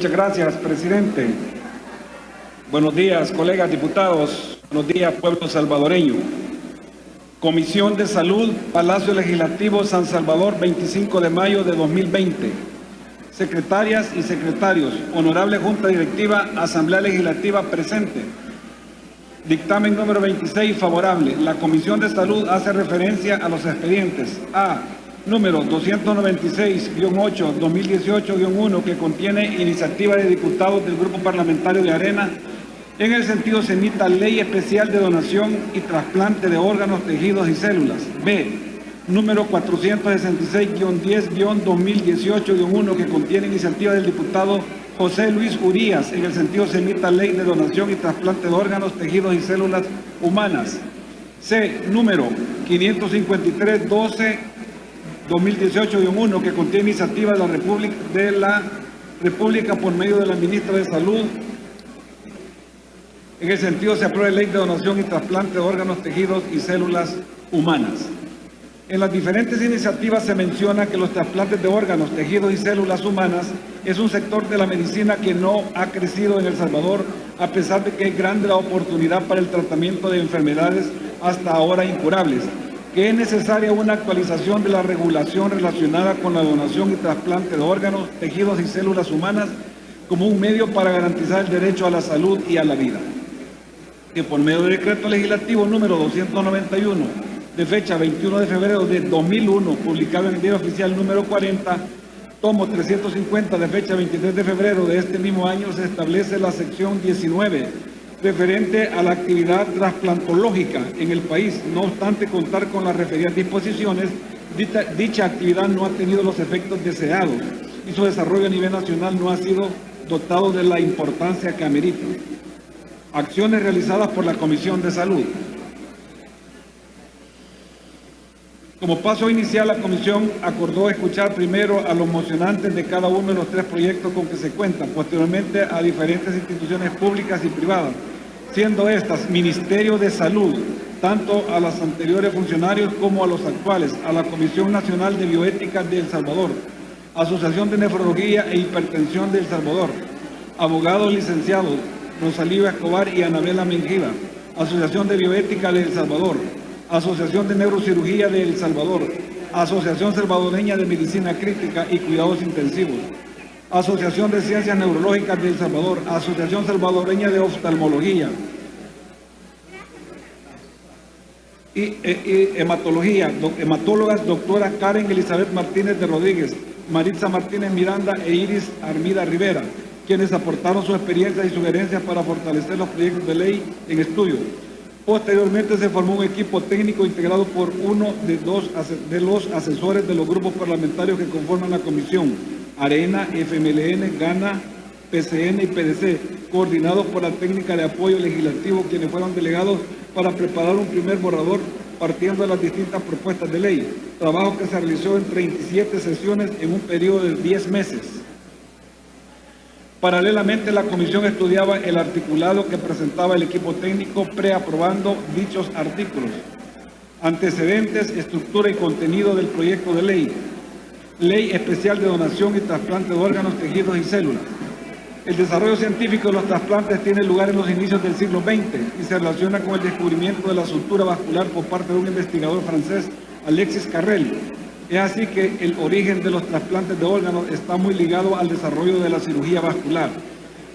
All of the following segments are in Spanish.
Muchas gracias, presidente. Buenos días, colegas diputados. Buenos días, pueblo salvadoreño. Comisión de Salud, Palacio Legislativo, San Salvador, 25 de mayo de 2020. Secretarias y secretarios, honorable Junta Directiva, Asamblea Legislativa presente. Dictamen número 26, favorable. La Comisión de Salud hace referencia a los expedientes A. Número 296-8-2018-1, que contiene iniciativa de diputados del Grupo Parlamentario de Arena. En el sentido se emita Ley Especial de Donación y Trasplante de Órganos, Tejidos y Células. B. Número 466-10-2018-1, que contiene iniciativa del diputado José Luis Urías. En el sentido se emita Ley de Donación y Trasplante de Órganos, Tejidos y Células Humanas. C. Número 553-12-2018-1, que contiene iniciativa de la República por medio de la ministra de Salud. En el sentido se aprueba Ley de Donación y Trasplante de Órganos, Tejidos y Células Humanas. En las diferentes iniciativas se menciona que los trasplantes de órganos, tejidos y células humanas es un sector de la medicina que no ha crecido en El Salvador, a pesar de que es grande la oportunidad para el tratamiento de enfermedades hasta ahora incurables, que es necesaria una actualización de la regulación relacionada con la donación y trasplante de órganos, tejidos y células humanas como un medio para garantizar el derecho a la salud y a la vida. Que por medio del decreto legislativo número 291, de fecha 21 de febrero de 2001, publicado en el Diario Oficial número 40, tomo 350, de fecha 23 de febrero de este mismo año, se establece la sección 19, referente a la actividad trasplantológica en el país. No obstante contar con las referidas disposiciones, dicha actividad no ha tenido los efectos deseados y su desarrollo a nivel nacional no ha sido dotado de la importancia que amerita. Acciones realizadas por la Comisión de Salud. Como paso inicial, la Comisión acordó escuchar primero a los mocionantes de cada uno de los tres proyectos con que se cuentan, posteriormente a diferentes instituciones públicas y privadas, siendo estas Ministerio de Salud, tanto a los anteriores funcionarios como a los actuales, a la Comisión Nacional de Bioética de El Salvador, Asociación de Nefrología e Hipertensión de El Salvador, abogados licenciados Rosalío Escobar y Anabela Mengiva, Asociación de Bioética de El Salvador, Asociación de Neurocirugía de El Salvador, Asociación Salvadoreña de Medicina Crítica y Cuidados Intensivos, Asociación de Ciencias Neurológicas de El Salvador, Asociación Salvadoreña de Oftalmología y Hematología, hematólogas doctora Karen Elizabeth Martínez de Rodríguez, Maritza Martínez Miranda e Iris Armida Rivera, quienes aportaron su experiencia y sugerencias para fortalecer los proyectos de ley en estudio. Posteriormente se formó un equipo técnico integrado por uno de los asesores de los grupos parlamentarios que conforman la comisión, Arena, FMLN, GANA, PCN y PDC, coordinados por la técnica de apoyo legislativo, quienes fueron delegados para preparar un primer borrador partiendo de las distintas propuestas de ley, trabajo que se realizó en 37 sesiones en un periodo de 10 meses. Paralelamente, la comisión estudiaba el articulado que presentaba el equipo técnico, preaprobando dichos artículos. Antecedentes, estructura y contenido del proyecto de ley. Ley Especial de Donación y Trasplante de Órganos, Tejidos y Células. El desarrollo científico de los trasplantes tiene lugar en los inicios del siglo XX y se relaciona con el descubrimiento de la sutura vascular por parte de un investigador francés, Alexis Carrel. Es así que el origen de los trasplantes de órganos está muy ligado al desarrollo de la cirugía vascular.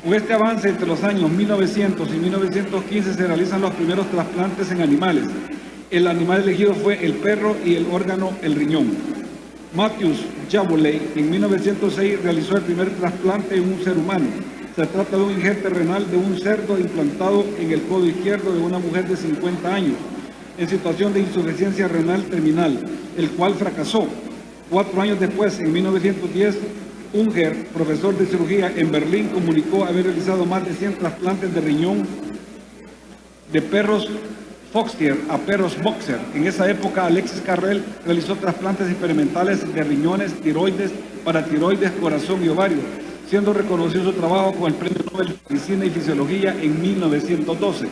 Con este avance, entre los años 1900 y 1915 se realizan los primeros trasplantes en animales. El animal elegido fue el perro y el órgano el riñón. Matthews Jaboley en 1906 realizó el primer trasplante en un ser humano. Se trata de un injerto renal de un cerdo implantado en el codo izquierdo de una mujer de 50 años. En situación de insuficiencia renal terminal, el cual fracasó. 4 años después, en 1910, Unger, profesor de cirugía en Berlín, comunicó haber realizado más de 100 trasplantes de riñón de perros Foxtier a perros Boxer. En esa época, Alexis Carrel realizó trasplantes experimentales de riñones, tiroides, paratiroides, corazón y ovario, siendo reconocido su trabajo con el Premio Nobel de Medicina y Fisiología en 1912.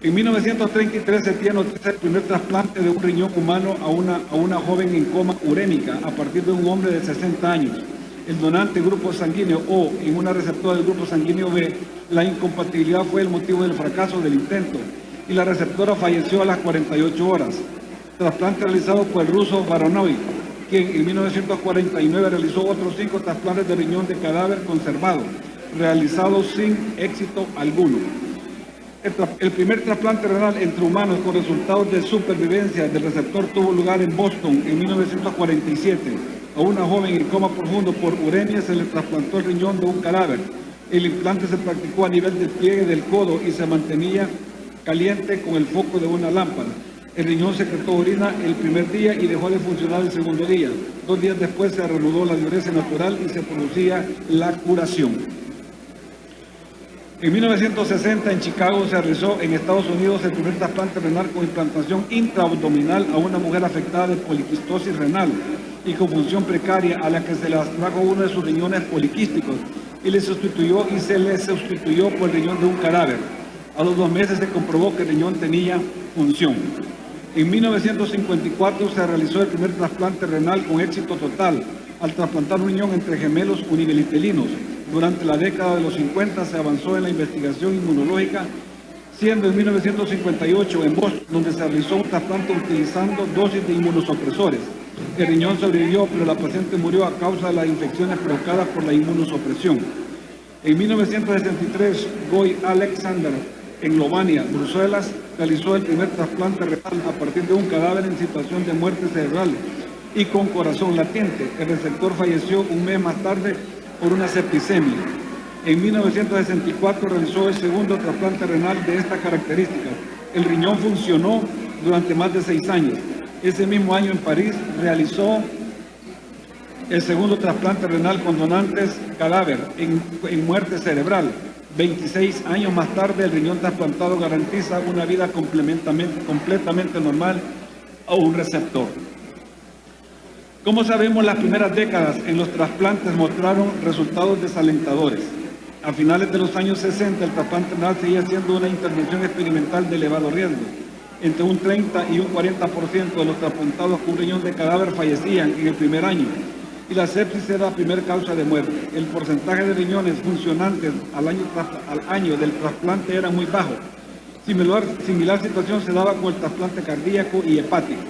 En 1933 se tiene noticia del primer trasplante de un riñón humano a una joven en coma urémica a partir de un hombre de 60 años. el donante grupo sanguíneo O en una receptora del grupo sanguíneo B, la incompatibilidad fue el motivo del fracaso del intento y la receptora falleció a las 48 horas. Trasplante realizado por el ruso Baronoy, quien en 1949 realizó otros 5 trasplantes de riñón de cadáver conservado, realizados sin éxito alguno. El primer trasplante renal entre humanos con resultados de supervivencia del receptor tuvo lugar en Boston en 1947. A una joven en coma profundo por uremia se le trasplantó el riñón de un cadáver. El implante se practicó a nivel del pliegue del codo y se mantenía caliente con el foco de una lámpara. El riñón secretó orina el primer día y dejó de funcionar el segundo día. 2 días después se reanudó la diuresis natural y se producía la curación. En 1960 en Chicago se realizó en Estados Unidos el primer trasplante renal con implantación intraabdominal a una mujer afectada de poliquistosis renal y con función precaria, a la que se le extrajo uno de sus riñones poliquísticos y se le sustituyó por el riñón de un cadáver. A los 2 meses se comprobó que el riñón tenía función. En 1954 se realizó el primer trasplante renal con éxito total al trasplantar un riñón entre gemelos univelitelinos. Durante la década de los 50 se avanzó en la investigación inmunológica, siendo en 1958 en Boston donde se realizó un trasplante utilizando dosis de inmunosupresores. El riñón sobrevivió, pero la paciente murió a causa de las infecciones provocadas por la inmunosupresión. En 1963, Guy Alexander, en Lovania, Bruselas, realizó el primer trasplante renal a partir de un cadáver en situación de muerte cerebral y con corazón latiente. El receptor falleció un mes más tarde por una septicemia. En 1964 realizó el segundo trasplante renal de esta característica. El riñón funcionó durante más de 6 años. Ese mismo año en París realizó el segundo trasplante renal con donantes cadáver en muerte cerebral. 26 años más tarde, el riñón trasplantado garantiza una vida completamente normal a un receptor. Como sabemos, las primeras décadas en los trasplantes mostraron resultados desalentadores. A finales de los años 60, el trasplante renal seguía siendo una intervención experimental de elevado riesgo. Entre un 30 y un 40% de los trasplantados con un riñón de cadáver fallecían en el primer año, y la sepsis era la primera causa de muerte. El porcentaje de riñones funcionantes al año del trasplante era muy bajo. Similar situación se daba con el trasplante cardíaco y hepático.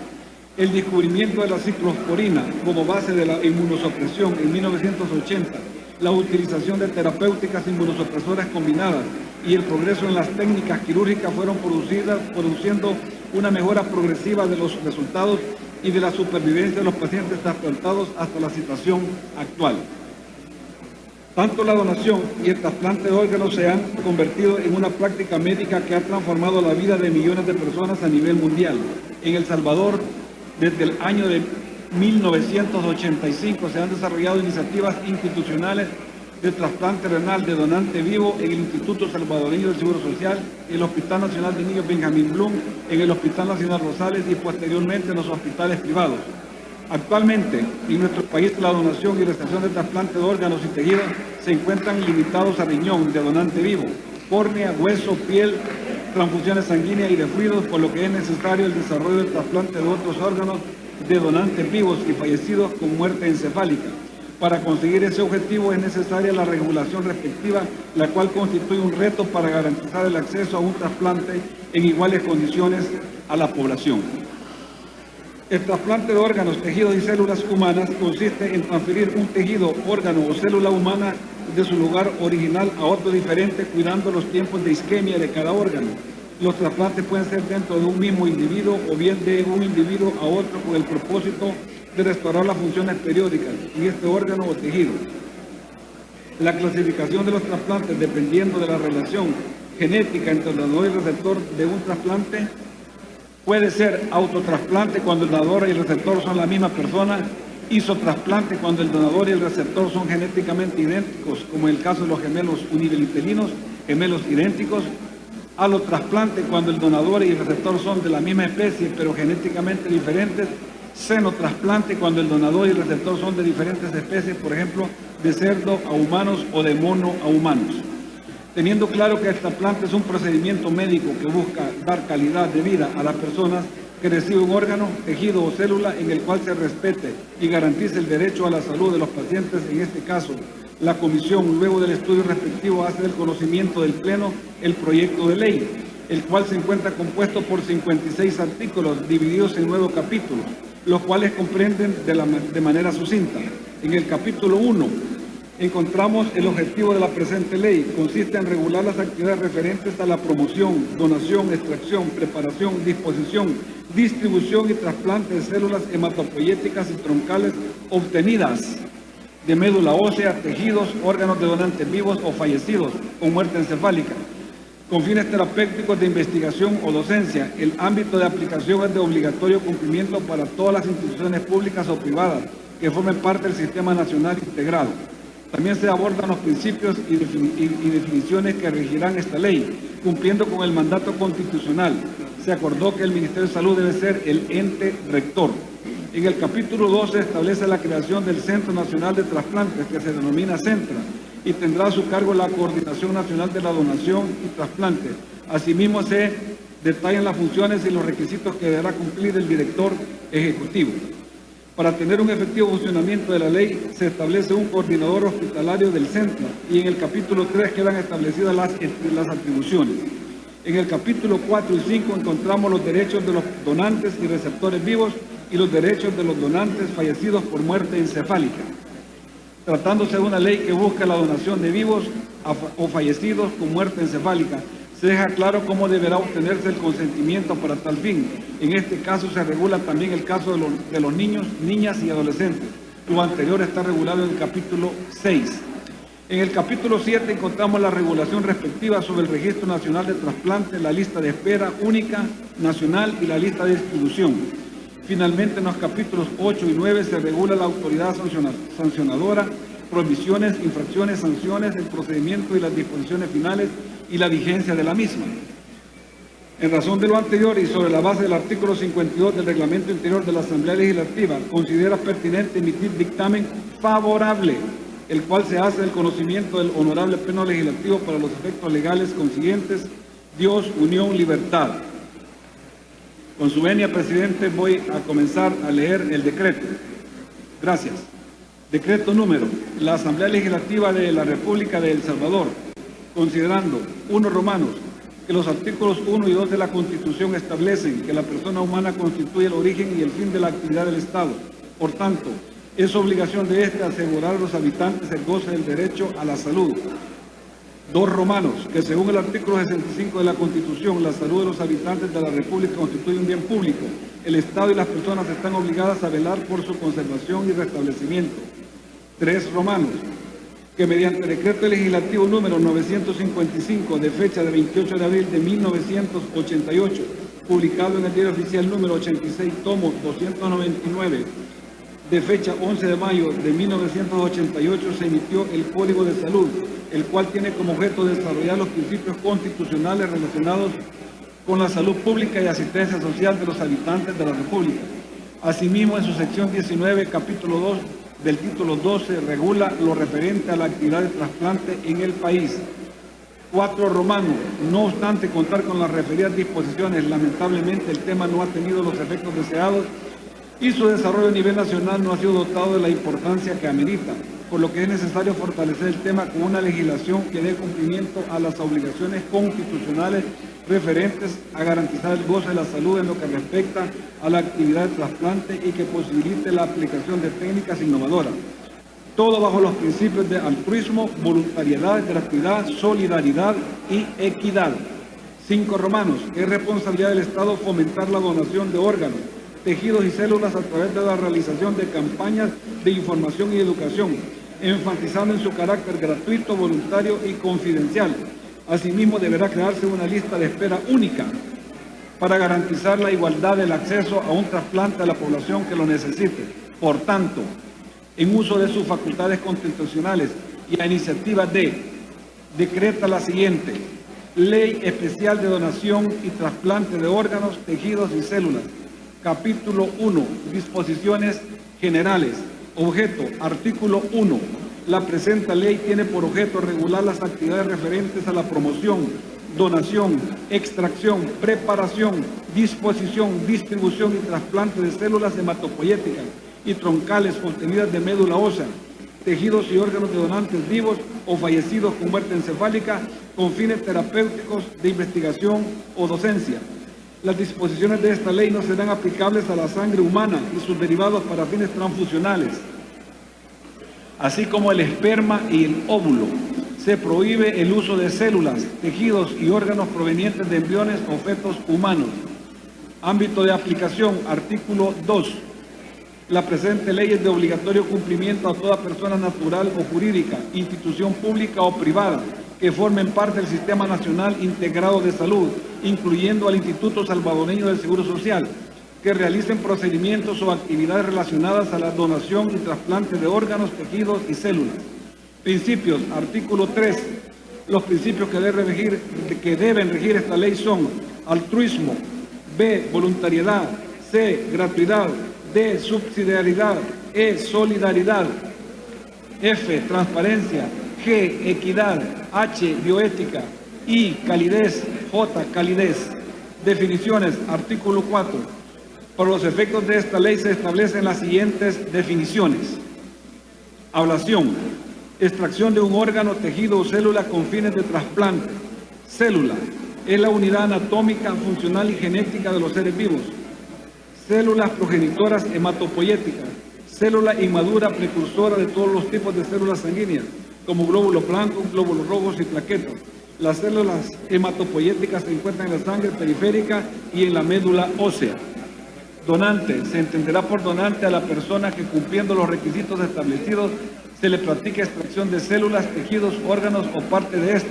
El descubrimiento de la ciclosporina como base de la inmunosupresión en 1980, la utilización de terapéuticas inmunosupresoras combinadas y el progreso en las técnicas quirúrgicas fueron produciendo una mejora progresiva de los resultados y de la supervivencia de los pacientes trasplantados hasta la situación actual. Tanto la donación y el trasplante de órganos se han convertido en una práctica médica que ha transformado la vida de millones de personas a nivel mundial. En El Salvador, desde el año de 1985 se han desarrollado iniciativas institucionales de trasplante renal de donante vivo en el Instituto Salvadoreño del Seguro Social, el Hospital Nacional de Niños Benjamín Blum, en el Hospital Nacional Rosales y posteriormente en los hospitales privados. Actualmente, en nuestro país, la donación y recepción de trasplante de órganos y tejidos se encuentran limitados a riñón de donante vivo, córnea, hueso, piel, transfusiones sanguíneas y de fluidos, por lo que es necesario el desarrollo del trasplante de otros órganos de donantes vivos y fallecidos con muerte encefálica. Para conseguir ese objetivo es necesaria la regulación respectiva, la cual constituye un reto para garantizar el acceso a un trasplante en iguales condiciones a la población. El trasplante de órganos, tejidos y células humanas consiste en transferir un tejido, órgano o célula humana de su lugar original a otro diferente, cuidando los tiempos de isquemia de cada órgano. Los trasplantes pueden ser dentro de un mismo individuo o bien de un individuo a otro con el propósito de restaurar las funciones periódicas en este órgano o tejido. La clasificación de los trasplantes, dependiendo de la relación genética entre el donador y el receptor de un trasplante, puede ser autotrasplante cuando el donador y el receptor son la misma persona, isotrasplante cuando el donador y el receptor son genéticamente idénticos, como en el caso de los gemelos univelitelinos, gemelos idénticos, alotrasplante cuando el donador y el receptor son de la misma especie pero genéticamente diferentes, xenotrasplante cuando el donador y el receptor son de diferentes especies, por ejemplo, de cerdo a humanos o de mono a humanos. Teniendo claro que el trasplante es un procedimiento médico que busca dar calidad de vida a las personas, que recibe un órgano, tejido o célula en el cual se respete y garantice el derecho a la salud de los pacientes. En este caso, la comisión, luego del estudio respectivo, hace del conocimiento del Pleno el proyecto de ley, el cual se encuentra compuesto por 56 artículos divididos en 9 capítulos, los cuales comprenden de manera sucinta. En el capítulo 1 encontramos el objetivo de la presente ley. Consiste en regular las actividades referentes a la promoción, donación, extracción, preparación, disposición, distribución y trasplante de células hematopoyéticas y troncales obtenidas de médula ósea, tejidos, órganos de donantes vivos o fallecidos con muerte encefálica, con fines terapéuticos de investigación o docencia. El ámbito de aplicación es de obligatorio cumplimiento para todas las instituciones públicas o privadas que formen parte del Sistema Nacional Integrado. También se abordan los principios y definiciones que regirán esta ley, cumpliendo con el mandato constitucional. Se acordó que el Ministerio de Salud debe ser el ente rector. En el capítulo 2 se establece la creación del Centro Nacional de Trasplantes, que se denomina CENTRA, y tendrá a su cargo la Coordinación Nacional de la Donación y Trasplante. Asimismo, se detallan las funciones y los requisitos que deberá cumplir el director ejecutivo. Para tener un efectivo funcionamiento de la ley, se establece un coordinador hospitalario del centro, y en el capítulo 3 quedan establecidas las atribuciones. En el capítulo 4 y 5 encontramos los derechos de los donantes y receptores vivos y los derechos de los donantes fallecidos por muerte encefálica. Tratándose de una ley que busca la donación de vivos o fallecidos con muerte encefálica, se deja claro cómo deberá obtenerse el consentimiento para tal fin. En este caso se regula también el caso de los niños, niñas y adolescentes. Lo anterior está regulado en el capítulo 6. En el capítulo 7 encontramos la regulación respectiva sobre el Registro Nacional de Trasplantes, la lista de espera única nacional y la lista de distribución. Finalmente, en los capítulos 8 y 9 se regula la autoridad sancionadora, prohibiciones, infracciones, sanciones, el procedimiento y las disposiciones finales y la vigencia de la misma. En razón de lo anterior y sobre la base del artículo 52 del Reglamento Interior de la Asamblea Legislativa, considera pertinente emitir dictamen favorable, el cual se hace del conocimiento del Honorable Pleno Legislativo para los efectos legales consiguientes. Dios, unión, libertad. Con su venia, presidente, voy a comenzar a leer el decreto. Gracias. Decreto número. La Asamblea Legislativa de la República de El Salvador, considerando, 1 Romanos, que los artículos 1 y 2 de la Constitución establecen que la persona humana constituye el origen y el fin de la actividad del Estado. Por tanto, es obligación de éste asegurar a los habitantes el goce del derecho a la salud. 2 Romanos, que según el artículo 65 de la Constitución, la salud de los habitantes de la República constituye un bien público. El Estado y las personas están obligadas a velar por su conservación y restablecimiento. 3 Romanos, que mediante decreto legislativo número 955 de fecha de 28 de abril de 1988, publicado en el Diario Oficial número 86, tomo 299, de fecha 11 de mayo de 1988, se emitió el Código de Salud, el cual tiene como objeto desarrollar los principios constitucionales relacionados con la salud pública y asistencia social de los habitantes de la República. Asimismo, en su sección 19, capítulo 2 del título 12, regula lo referente a la actividad de trasplante en el país. 4 Romanos, no obstante contar con las referidas disposiciones, lamentablemente el tema no ha tenido los efectos deseados y su desarrollo a nivel nacional no ha sido dotado de la importancia que amerita, por lo que es necesario fortalecer el tema con una legislación que dé cumplimiento a las obligaciones constitucionales referentes a garantizar el goce de la salud en lo que respecta a la actividad de trasplante y que posibilite la aplicación de técnicas innovadoras. Todo bajo los principios de altruismo, voluntariedad, gratuidad, solidaridad y equidad. 5 Romanos, que es responsabilidad del Estado fomentar la donación de órganos, tejidos y células a través de la realización de campañas de información y educación, enfatizando en su carácter gratuito, voluntario y confidencial. Asimismo, deberá crearse una lista de espera única para garantizar la igualdad del acceso a un trasplante a la población que lo necesite. Por tanto, en uso de sus facultades constitucionales y a iniciativa decreta la siguiente: Ley Especial de Donación y Trasplante de Órganos, Tejidos y Células. Capítulo 1. Disposiciones generales. Objeto. Artículo 1. La presente ley tiene por objeto regular las actividades referentes a la promoción, donación, extracción, preparación, disposición, distribución y trasplante de células hematopoyéticas y troncales obtenidas de médula ósea, tejidos y órganos de donantes vivos o fallecidos con muerte encefálica con fines terapéuticos, de investigación o docencia. Las disposiciones de esta ley no serán aplicables a la sangre humana y sus derivados para fines transfusionales, así como el esperma y el óvulo. Se prohíbe el uso de células, tejidos y órganos provenientes de embriones o fetos humanos. Ámbito de aplicación, artículo 2. La presente ley es de obligatorio cumplimiento a toda persona natural o jurídica, institución pública o privada, que formen parte del Sistema Nacional Integrado de Salud, incluyendo al Instituto Salvadoreño del Seguro Social, que realicen procedimientos o actividades relacionadas a la donación y trasplante de órganos, tejidos y células. Principios, artículo 3. Los principios que deben regir esta ley son: altruismo; B, voluntariedad; C, gratuidad; D, subsidiariedad; E, solidaridad; F, transparencia; G, equidad; H, bioética; I, calidez; J, calidez. Definiciones, artículo 4. Por los efectos de esta ley se establecen las siguientes definiciones: ablación: extracción de un órgano, tejido o célula con fines de trasplante. Célula: es la unidad anatómica, funcional y genética de los seres vivos. Células progenitoras hematopoyéticas: célula inmadura precursora de todos los tipos de células sanguíneas, como glóbulos blancos, glóbulos rojos y plaquetas. Las células hematopoyéticas se encuentran en la sangre periférica y en la médula ósea. Donante: se entenderá por donante a la persona que, cumpliendo los requisitos establecidos, se le practique extracción de células, tejidos, órganos o parte de estos.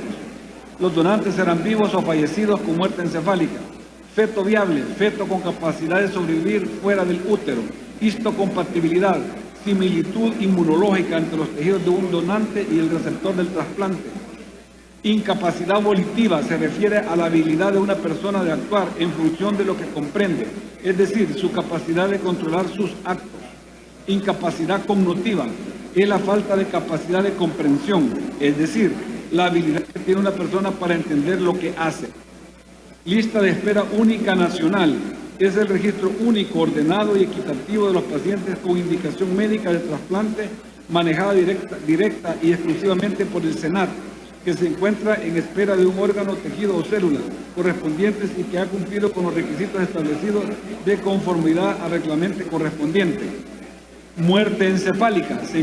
Los donantes serán vivos o fallecidos con muerte encefálica. Feto viable: feto con capacidad de sobrevivir fuera del útero. Histocompatibilidad: similitud inmunológica entre los tejidos de un donante y el receptor del trasplante. Incapacidad volitiva: se refiere a la habilidad de una persona de actuar en función de lo que comprende, es decir, su capacidad de controlar sus actos. Incapacidad cognitiva: es la falta de capacidad de comprensión, es decir, la habilidad que tiene una persona para entender lo que hace. Lista de espera única nacional: es el registro único, ordenado y equitativo de los pacientes con indicación médica de trasplante, manejada directa y exclusivamente por el SENAT, que se encuentra en espera de un órgano, tejido o células correspondientes y que ha cumplido con los requisitos establecidos de conformidad al reglamento correspondiente. Muerte encefálica: se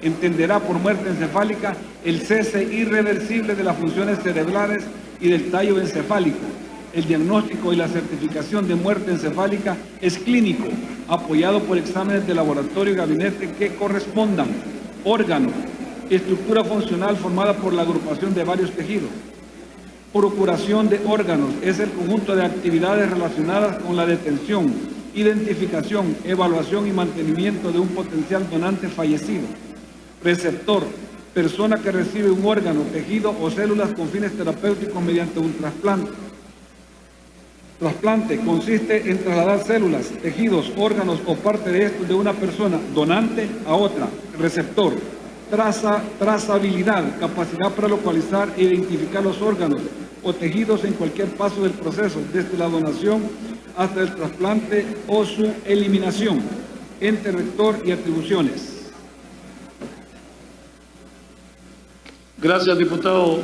entenderá por muerte encefálica el cese irreversible de las funciones cerebrales y del tallo encefálico. El diagnóstico y la certificación de muerte encefálica es clínico, apoyado por exámenes de laboratorio y gabinete que correspondan. Órgano: estructura funcional formada por la agrupación de varios tejidos. Procuración de órganos: es el conjunto de actividades relacionadas con la detención, identificación, evaluación y mantenimiento de un potencial donante fallecido. Receptor: persona que recibe un órgano, tejido o células con fines terapéuticos mediante un trasplante. Trasplante: consiste en trasladar células, tejidos, órganos o parte de estos de una persona donante a otra. Receptor: trazabilidad: capacidad para localizar e identificar los órganos o tejidos en cualquier paso del proceso, desde la donación hasta el trasplante o su eliminación. Ente rector y atribuciones. Gracias, diputado